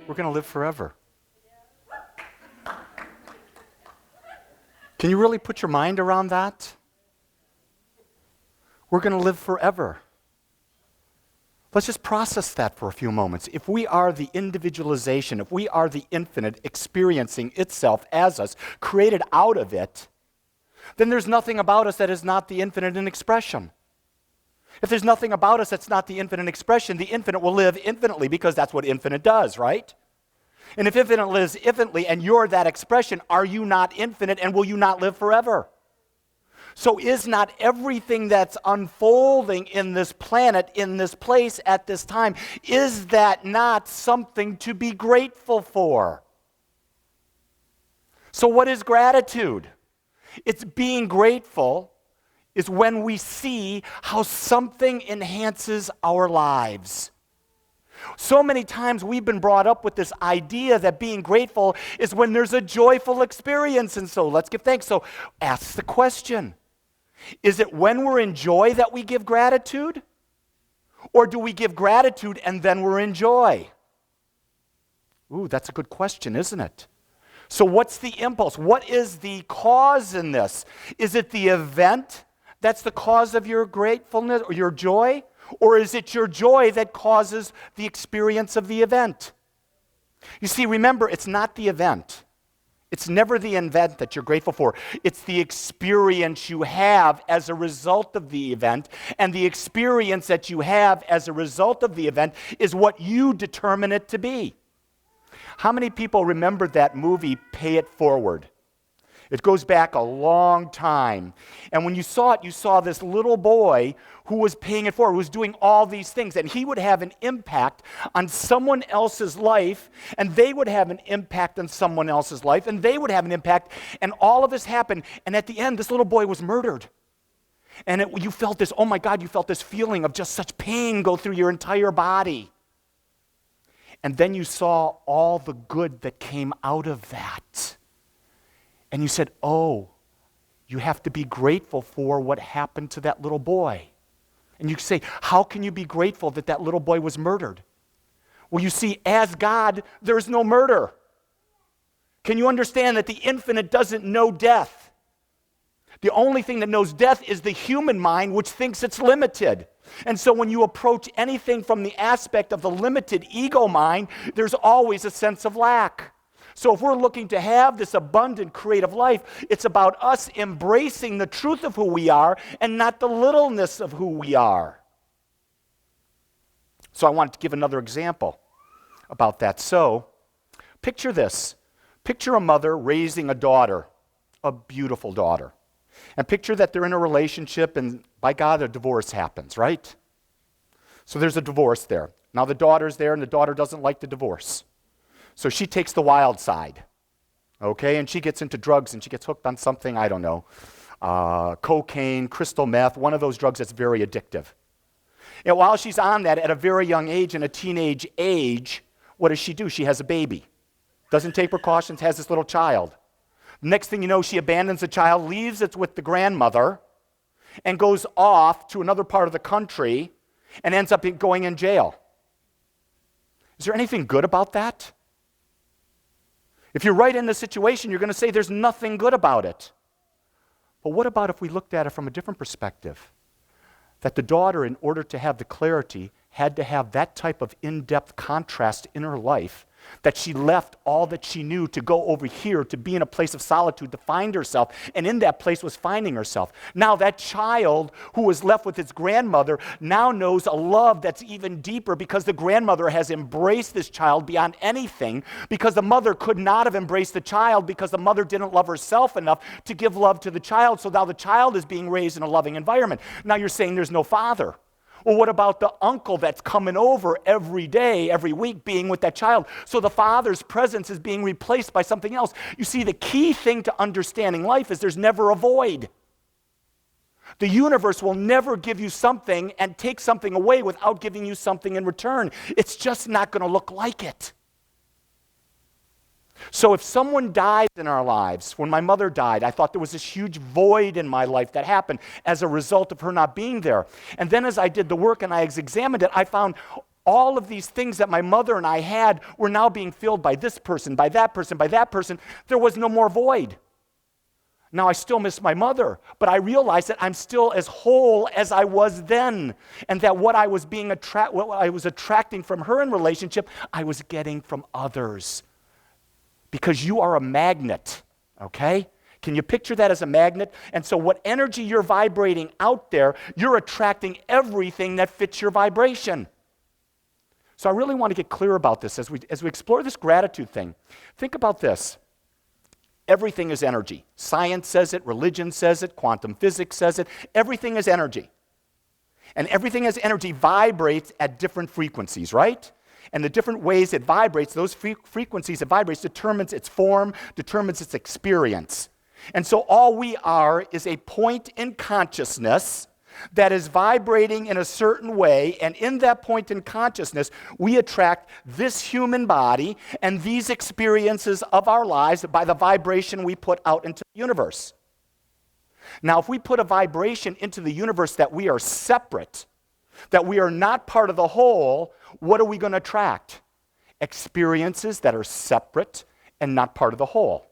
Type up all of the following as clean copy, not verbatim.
We're going to live forever. Can you really put your mind around that? We're going to live forever. Let's just process that for a few moments. If we are the individualization, if we are the infinite experiencing itself as us, created out of it, then there's nothing about us that is not the infinite in expression. If there's nothing about us that's not the infinite expression, the infinite will live infinitely because that's what infinite does, right? And if infinite lives infinitely and you're that expression, are you not infinite and will you not live forever? So is not everything that's unfolding in this planet, in this place, at this time, is that not something to be grateful for? So what is gratitude? It's being grateful is when we see how something enhances our lives. So many times we've been brought up with this idea that being grateful is when there's a joyful experience, and so let's give thanks. So ask the question, is it when we're in joy that we give gratitude? Or do we give gratitude and then we're in joy? Ooh, that's a good question, isn't it? So what's the impulse? What is the cause in this? Is it the event that's the cause of your gratefulness or your joy? Or is it your joy that causes the experience of the event? You see, remember, it's not the event. It's never the event that you're grateful for. It's the experience you have as a result of the event. And the experience that you have as a result of the event is what you determine it to be. How many people remember that movie, Pay It Forward? It goes back a long time. And when you saw it, you saw this little boy who was paying it forward, who was doing all these things. And he would have an impact on someone else's life, and they would have an impact on someone else's life, and they would have an impact. And all of this happened. And at the end, this little boy was murdered. And you felt this, oh my God, you felt this feeling of just such pain go through your entire body. And then you saw all the good that came out of that. And you said, oh, you have to be grateful for what happened to that little boy. And you say, how can you be grateful that that little boy was murdered? Well, you see, as God, there's no murder. Can you understand that the infinite doesn't know death? The only thing that knows death is the human mind, which thinks it's limited. And so when you approach anything from the aspect of the limited ego mind, there's always a sense of lack. So if we're looking to have this abundant creative life, it's about us embracing the truth of who we are and not the littleness of who we are. So I wanted to give another example about that. So picture this. Picture a mother raising a daughter, a beautiful daughter. And picture that they're in a relationship and by God, a divorce happens, right? So there's a divorce there. Now the daughter's there and the daughter doesn't like the divorce. So she takes the wild side, okay? And she gets into drugs and she gets hooked on something, I don't know, cocaine, crystal meth, one of those drugs that's very addictive. And while she's on that at a very young age, in a teenage age, what does she do? She has a baby. Doesn't take precautions, has this little child. Next thing you know, she abandons the child, leaves it with the grandmother, and goes off to another part of the country and ends up going in jail. Is there anything good about that? If you're right in the situation, you're going to say there's nothing good about it. But what about if we looked at it from a different perspective? That the daughter, in order to have the clarity, had to have that type of in-depth contrast in her life, that she left all that she knew to go over here, to be in a place of solitude, to find herself, and in that place was finding herself. Now that child who was left with its grandmother now knows a love that's even deeper because the grandmother has embraced this child beyond anything, because the mother could not have embraced the child because the mother didn't love herself enough to give love to the child, so now the child is being raised in a loving environment. Now you're saying there's no father. Well, what about the uncle that's coming over every day, every week, being with that child? So the father's presence is being replaced by something else. You see, the key thing to understanding life is there's never a void. The universe will never give you something and take something away without giving you something in return. It's just not going to look like it. So if someone dies in our lives, when my mother died, I thought there was this huge void in my life that happened as a result of her not being there. And then as I did the work and I examined it, I found all of these things that my mother and I had were now being filled by this person, by that person, by that person. There was no more void. Now, I still miss my mother, but I realize that I'm still as whole as I was then, and that what I was attracting from her in relationship, I was getting from others. Because you are a magnet, okay? Can you picture that as a magnet? And so what energy you're vibrating out there, you're attracting everything that fits your vibration. So I really want to get clear about this as we explore this gratitude thing. Think about this. Everything is energy. Science says it, religion says it, quantum physics says it. Everything is energy. And everything as energy vibrates at different frequencies, right? And the different ways it vibrates, those frequencies it vibrates, determines its form, determines its experience. And so all we are is a point in consciousness that is vibrating in a certain way, and in that point in consciousness, we attract this human body and these experiences of our lives by the vibration we put out into the universe. Now, if we put a vibration into the universe that we are separate, that we are not part of the whole, what are we going to attract? Experiences that are separate and not part of the whole.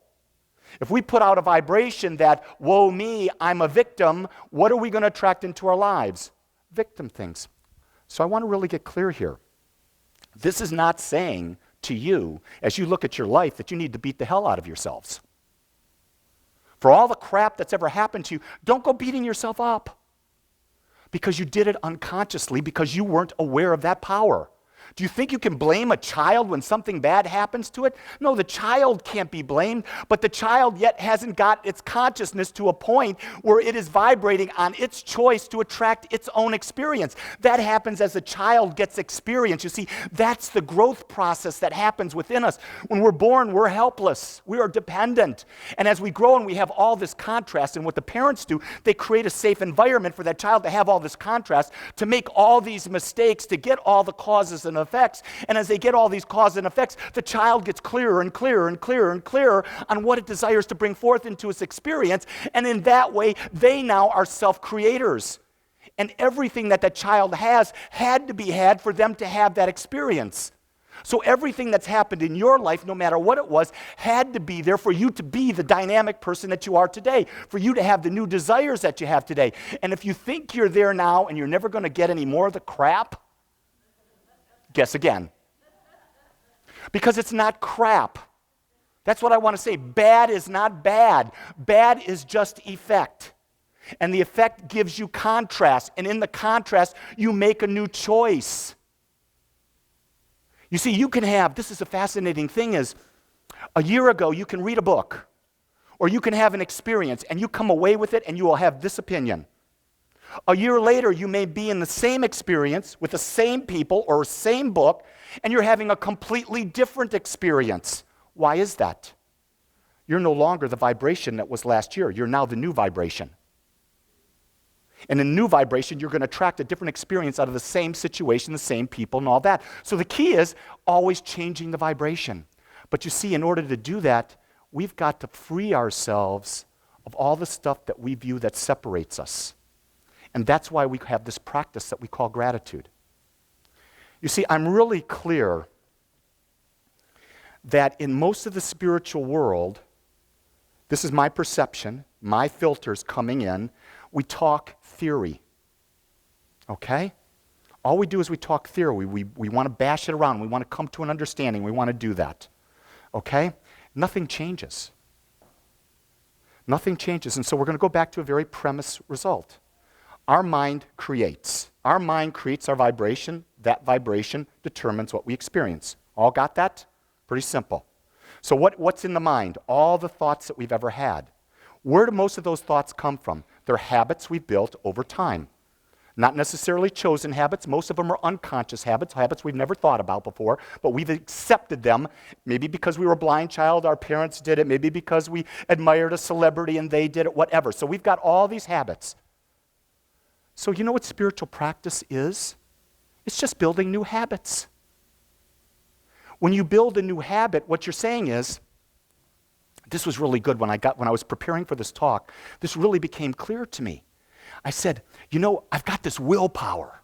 If we put out a vibration that, woe me, I'm a victim, what are we going to attract into our lives? Victim things. So I want to really get clear here. This is not saying to you, as you look at your life, that you need to beat the hell out of yourselves. For all the crap that's ever happened to you, don't go beating yourself up. Because you did it unconsciously, because you weren't aware of that power. Do you think you can blame a child when something bad happens to it? No, the child can't be blamed, but the child yet hasn't got its consciousness to a point where it is vibrating on its choice to attract its own experience. That happens as a child gets experience. You see, that's the growth process that happens within us. When we're born, we're helpless. We are dependent. And as we grow and we have all this contrast, and what the parents do, they create a safe environment for that child to have all this contrast, to make all these mistakes, to get all the causes and effects. And as they get all these causes and effects, the child gets clearer and clearer and clearer and clearer on what it desires to bring forth into its experience. And in that way, they now are self-creators. And everything that child has had to be had for them to have that experience. So everything that's happened in your life, no matter what it was, had to be there for you to be the dynamic person that you are today, for you to have the new desires that you have today. And if you think you're there now and you're never going to get any more of the crap, guess again. Because it's not crap. That's what I want to say. Bad is not bad. Bad is just effect. And the effect gives you contrast. And in the contrast, you make a new choice. You see, you can have, this is a fascinating thing, is a year ago you can read a book, or you can have an experience, and you come away with it and you will have this opinion. A year later, you may be in the same experience with the same people or same book, and you're having a completely different experience. Why is that? You're no longer the vibration that was last year. You're now the new vibration. And in new vibration, you're going to attract a different experience out of the same situation, the same people, and all that. So the key is always changing the vibration. But you see, in order to do that, we've got to free ourselves of all the stuff that we view that separates us. And that's why we have this practice that we call gratitude. You see, I'm really clear that in most of the spiritual world, this is my perception, my filters coming in, we talk theory. Okay? All we do is we talk theory. We want to bash it around. We want to come to an understanding. We want to do that. Okay? Nothing changes. Nothing changes. And so we're going to go back to a very premise result. Our mind creates. Our mind creates our vibration. That vibration determines what we experience. All got that? Pretty simple. So what's in the mind? All the thoughts that we've ever had. Where do most of those thoughts come from? They're habits we've built over time. Not necessarily chosen habits. Most of them are unconscious habits, habits we've never thought about before, but we've accepted them, maybe because we were a blind child, our parents did it, maybe because we admired a celebrity and they did it, whatever. So we've got all these habits. So you know what spiritual practice is? It's just building new habits. When you build a new habit, what you're saying is, this was really good when I was preparing for this talk, this really became clear to me. I said, you know, I've got this willpower.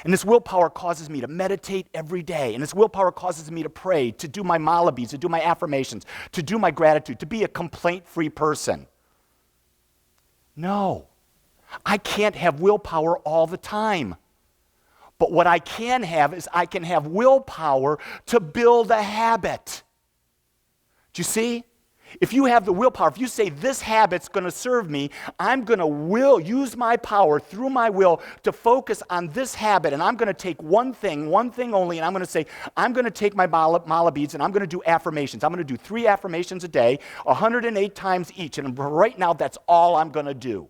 And this willpower causes me to meditate every day. And this willpower causes me to pray, to do my malabis, to do my affirmations, to do my gratitude, to be a complaint-free person. No, I can't have willpower all the time. But what I can have is I can have willpower to build a habit. Do you see? If you have the willpower, if you say this habit's going to serve me, I'm going to use my power through my will to focus on this habit, and I'm going to take one thing only, and I'm going to say, I'm going to take my mala beads and I'm going to do affirmations. I'm going to do 3 affirmations a day, 108 times each, and right now that's all I'm going to do.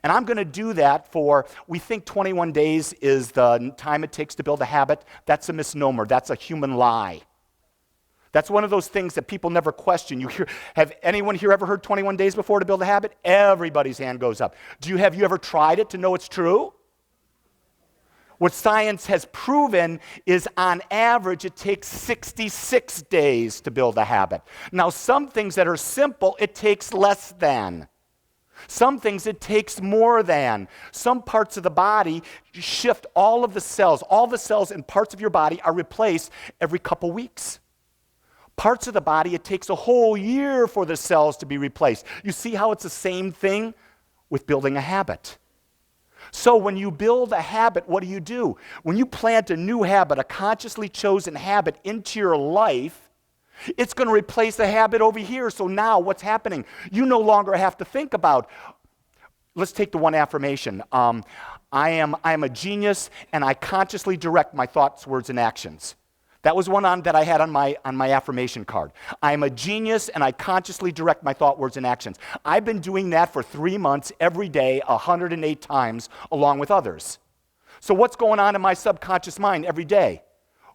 And I'm going to do that for, we think 21 days is the time it takes to build a habit. That's a misnomer. That's a human lie. That's one of those things that people never question. Have anyone here ever heard 21 days before to build a habit? Everybody's hand goes up. Have you ever tried it to know it's true? What science has proven is on average it takes 66 days to build a habit. Now some things that are simple, it takes less than. Some things it takes more than. Some parts of the body shift all the cells in parts of your body are replaced every couple weeks. Parts of the body, it takes a whole year for the cells to be replaced. You see how it's the same thing with building a habit. So when you build a habit, what do? When you plant a new habit, a consciously chosen habit into your life, it's going to replace the habit over here. So now what's happening? You no longer have to think about, let's take the one affirmation. I am a genius, and I consciously direct my thoughts, words, and actions. That was one that I had on my affirmation card. I am a genius, and I consciously direct my thought, words, and actions. I've been doing that for 3 months, every day, 108 times, along with others. So what's going on in my subconscious mind every day?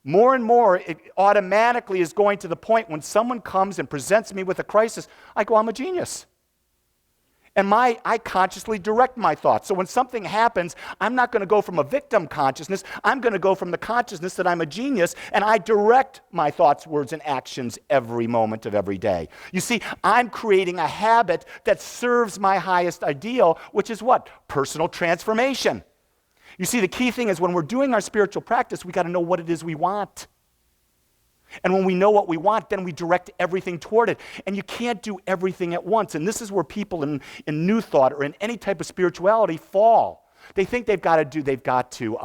More and more, it automatically is going to the point when someone comes and presents me with a crisis, I go, I'm a genius. And I consciously direct my thoughts. So when something happens, I'm not going to go from a victim consciousness. I'm going to go from the consciousness that I'm a genius, and I direct my thoughts, words, and actions every moment of every day. You see, I'm creating a habit that serves my highest ideal, which is what? Personal transformation. You see, the key thing is when we're doing our spiritual practice, we got to know what it is we want. And when we know what we want, then we direct everything toward it. And you can't do everything at once. And this is where people in New Thought or in any type of spirituality fall. They think they've got to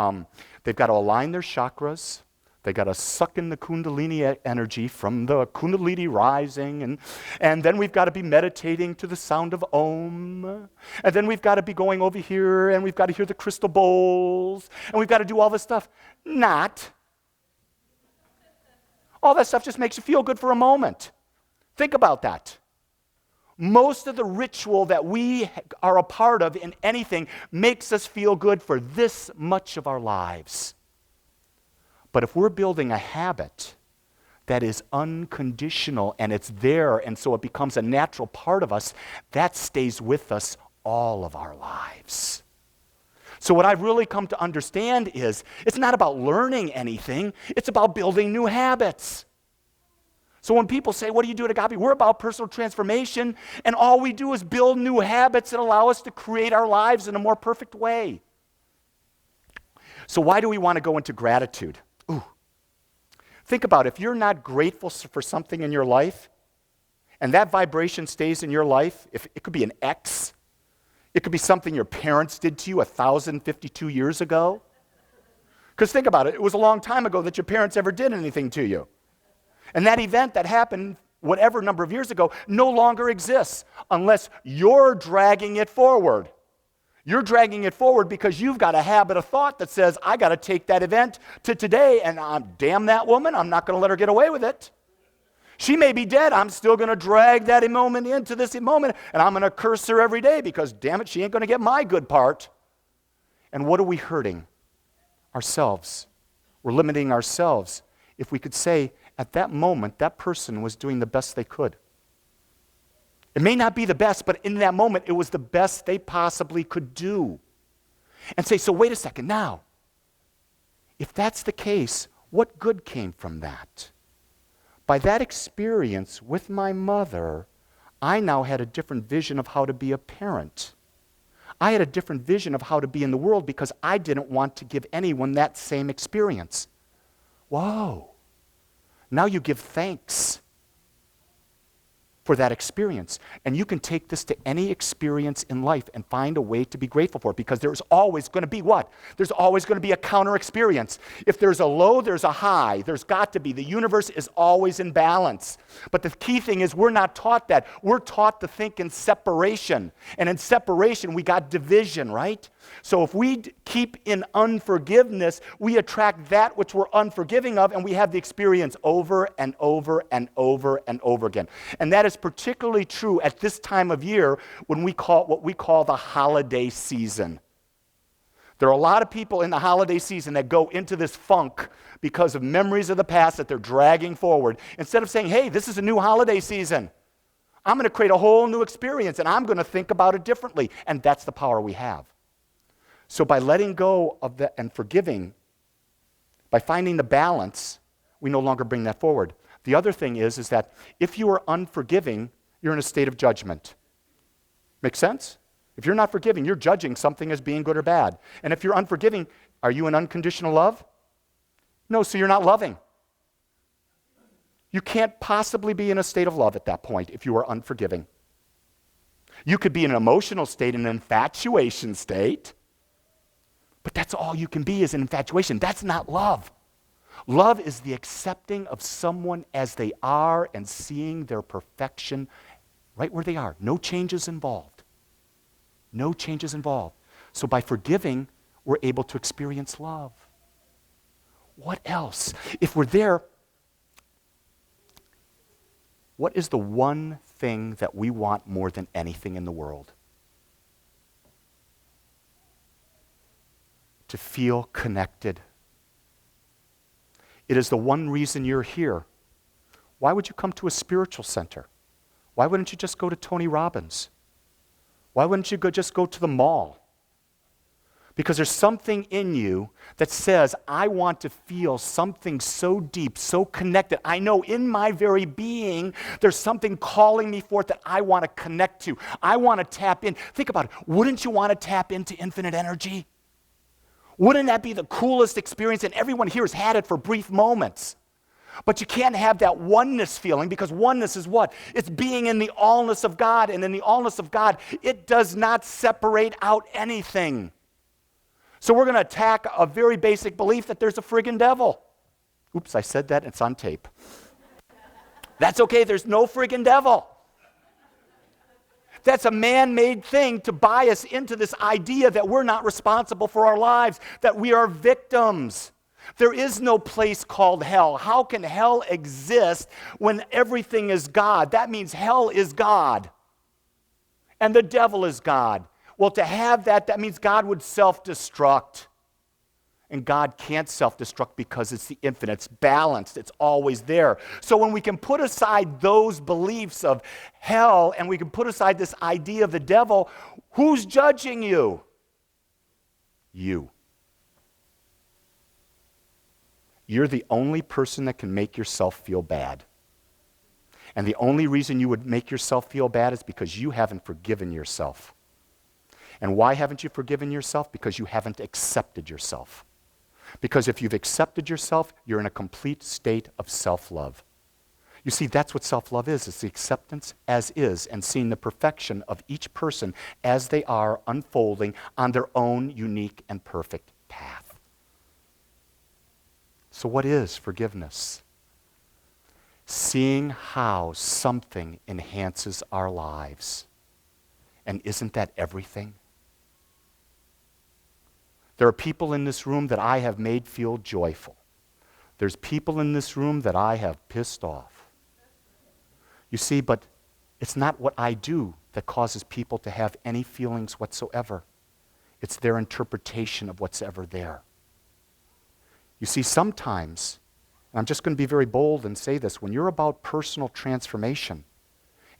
align their chakras. They've got to suck in the Kundalini energy from the Kundalini rising. And then we've got to be meditating to the sound of Om. And then we've got to be going over here, and we've got to hear the crystal bowls. And we've got to do all this stuff. All that stuff just makes you feel good for a moment. Think about that. Most of the ritual that we are a part of in anything makes us feel good for this much of our lives. But if we're building a habit that is unconditional and it's there and so it becomes a natural part of us, that stays with us all of our lives. So what I've really come to understand is it's not about learning anything, it's about building new habits. So when people say, what do you do at Agape? We're about personal transformation, and all we do is build new habits that allow us to create our lives in a more perfect way. So why do we want to go into gratitude? Think about it. If you're not grateful for something in your life, and that vibration stays in your life, if it could be an ex, it could be something your parents did to you 1,052 years ago. Because think about it, it was a long time ago that your parents ever did anything to you. And that event that happened whatever number of years ago no longer exists unless you're dragging it forward. You're dragging it forward because you've got a habit of thought that says, I got to take that event to today, and damn that woman, I'm not going to let her get away with it. She may be dead. I'm still going to drag that moment into this moment, and I'm going to curse her every day because, damn it, she ain't going to get my good part. And what are we hurting? Ourselves. We're limiting ourselves. If we could say, at that moment, that person was doing the best they could. It may not be the best, but in that moment, it was the best they possibly could do. And say, so wait a second, now, if that's the case, what good came from that? By that experience with my mother, I now had a different vision of how to be a parent. I had a different vision of how to be in the world because I didn't want to give anyone that same experience. Whoa. Now you give thanks for that experience. And you can take this to any experience in life and find a way to be grateful for it, because there's always going to be what? There's always going to be a counter experience. If there's a low, there's a high. There's got to be. The universe is always in balance. But the key thing is we're not taught that. We're taught to think in separation. And in separation, we got division, right? So if we keep in unforgiveness, we attract that which we're unforgiving of, and we have the experience over and over and over and over again. And that is particularly true at this time of year when we call what we call the holiday season. There are a lot of people in the holiday season that go into this funk because of memories of the past that they're dragging forward. Instead of saying, hey, this is a new holiday season. I'm going to create a whole new experience, and I'm going to think about it differently. And that's the power we have. So by letting go of that and forgiving, by finding the balance, we no longer bring that forward. The other thing is that if you are unforgiving, you're in a state of judgment. Make sense? If you're not forgiving, you're judging something as being good or bad. And if you're unforgiving, are you in unconditional love? No, so you're not loving. You can't possibly be in a state of love at that point if you are unforgiving. You could be in an emotional state, an infatuation state, but that's all you can be is an infatuation. That's not love. Love is the accepting of someone as they are and seeing their perfection right where they are. No changes involved. No changes involved. So by forgiving, we're able to experience love. What else? If we're there, what is the one thing that we want more than anything in the world? To feel connected. It is the one reason you're here. Why would you come to a spiritual center? Why wouldn't you just go to Tony Robbins? Why wouldn't you just go to the mall? Because there's something in you that says, I want to feel something so deep, so connected. I know in my very being, there's something calling me forth that I want to connect to. I want to tap in. Think about it. Wouldn't you want to tap into infinite energy? Wouldn't that be the coolest experience? And everyone here has had it for brief moments. But you can't have that oneness feeling, because oneness is what? It's being in the allness of God. And in the allness of God, it does not separate out anything. So we're going to attack a very basic belief that there's a friggin' devil. Oops, I said that. It's on tape. That's okay. There's no friggin' devil. That's a man-made thing to buy us into this idea that we're not responsible for our lives, that we are victims. There is no place called hell. How can hell exist when everything is God? That means hell is God, and the devil is God. Well, to have that means God would self-destruct. And God can't self-destruct because it's the infinite. It's balanced. It's always there. So when we can put aside those beliefs of hell and we can put aside this idea of the devil, who's judging you? You. You're the only person that can make yourself feel bad. And the only reason you would make yourself feel bad is because you haven't forgiven yourself. And why haven't you forgiven yourself? Because you haven't accepted yourself. Because if you've accepted yourself, you're in a complete state of self-love. You see, that's what self-love is. It's the acceptance as is and seeing the perfection of each person as they are unfolding on their own unique and perfect path. So what is forgiveness? Seeing how something enhances our lives. And isn't that everything? There are people in this room that I have made feel joyful. There's people in this room that I have pissed off. You see, but it's not what I do that causes people to have any feelings whatsoever. It's their interpretation of what's ever there. You see, sometimes, and I'm just going to be very bold and say this, when you're about personal transformation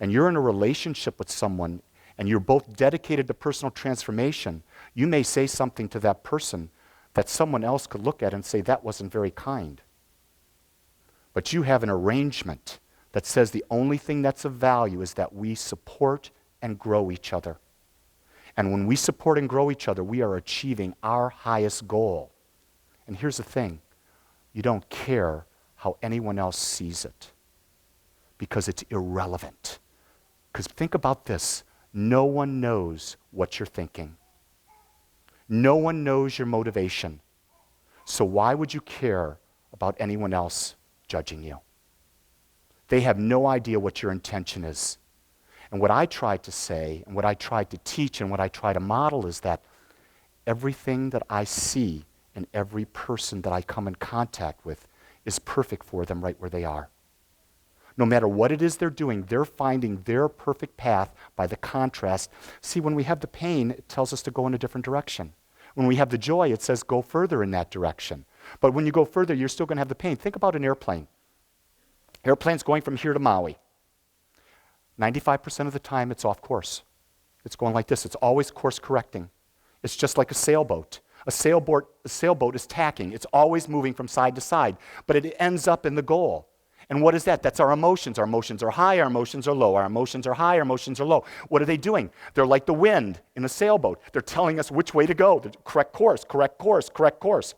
and you're in a relationship with someone and you're both dedicated to personal transformation, you may say something to that person that someone else could look at and say, that wasn't very kind. But you have an arrangement that says the only thing that's of value is that we support and grow each other. And when we support and grow each other, we are achieving our highest goal. And here's the thing, you don't care how anyone else sees it because it's irrelevant. Because think about this, no one knows what you're thinking. No one knows your motivation. So why would you care about anyone else judging you? They have no idea what your intention is. And what I try to say, and what I try to teach, and what I try to model is that everything that I see in every person that I come in contact with is perfect for them right where they are. No matter what it is they're doing, they're finding their perfect path by the contrast. See, when we have the pain, it tells us to go in a different direction. When we have the joy, it says go further in that direction. But when you go further, you're still going to have the pain. Think about an airplane. Airplane's going from here to Maui. 95% of the time, it's off course. It's going like this. It's always course correcting. It's just like a sailboat. A sailboat is tacking. It's always moving from side to side, but it ends up in the goal. And what is that? That's our emotions. Our emotions are high, our emotions are low. Our emotions are high, our emotions are low. What are they doing? They're like the wind in a sailboat. They're telling us which way to go. The correct course, correct course, correct course.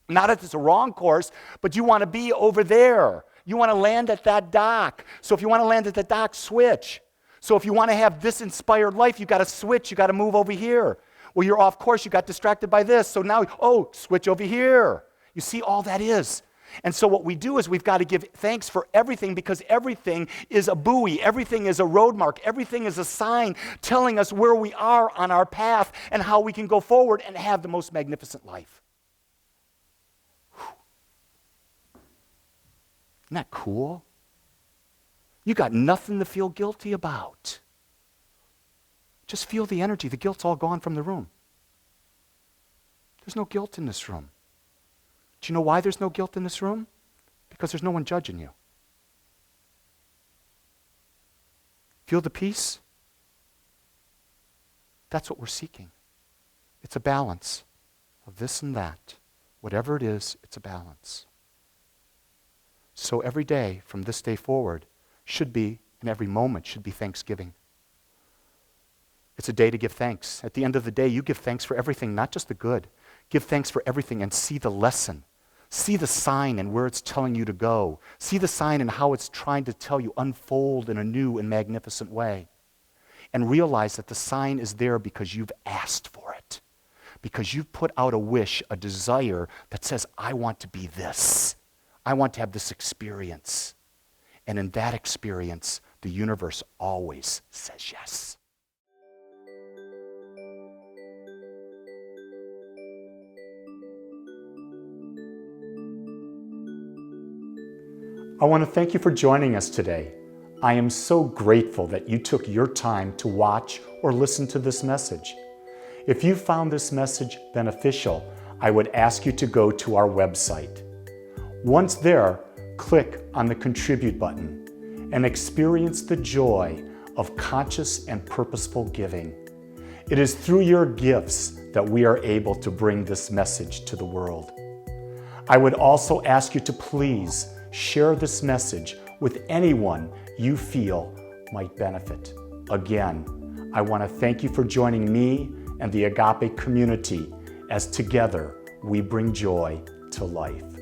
Not that it's a wrong course, but you want to be over there. You want to land at that dock. So if you want to land at the dock, switch. So if you want to have this inspired life, you got to switch. You got to move over here. Well, you're off course. You got distracted by this. So now, switch over here. You see, all that is. And so what we do is we've got to give thanks for everything because everything is a buoy. Everything is a road mark. Everything is a sign telling us where we are on our path and how we can go forward and have the most magnificent life. Isn't that cool? You got nothing to feel guilty about. Just feel the energy. The guilt's all gone from the room. There's no guilt in this room. Do you know why there's no guilt in this room? Because there's no one judging you. Feel the peace? That's what we're seeking. It's a balance of this and that. Whatever it is, it's a balance. So every day from this day forward should be, and every moment should be Thanksgiving. It's a day to give thanks. At the end of the day, you give thanks for everything, not just the good. Give thanks for everything and see the lesson. See the sign and where it's telling you to go. See the sign and how it's trying to tell you unfold in a new and magnificent way. And realize that the sign is there because you've asked for it. Because you've put out a wish, a desire that says, I want to be this. I want to have this experience. And in that experience, the universe always says yes. I want to thank you for joining us today. I am so grateful that you took your time to watch or listen to this message. If you found this message beneficial, I would ask you to go to our website. Once there, click on the Contribute button and experience the joy of conscious and purposeful giving. It is through your gifts that we are able to bring this message to the world. I would also ask you to please share this message with anyone you feel might benefit. Again, I want to thank you for joining me and the Agape community as together we bring joy to life.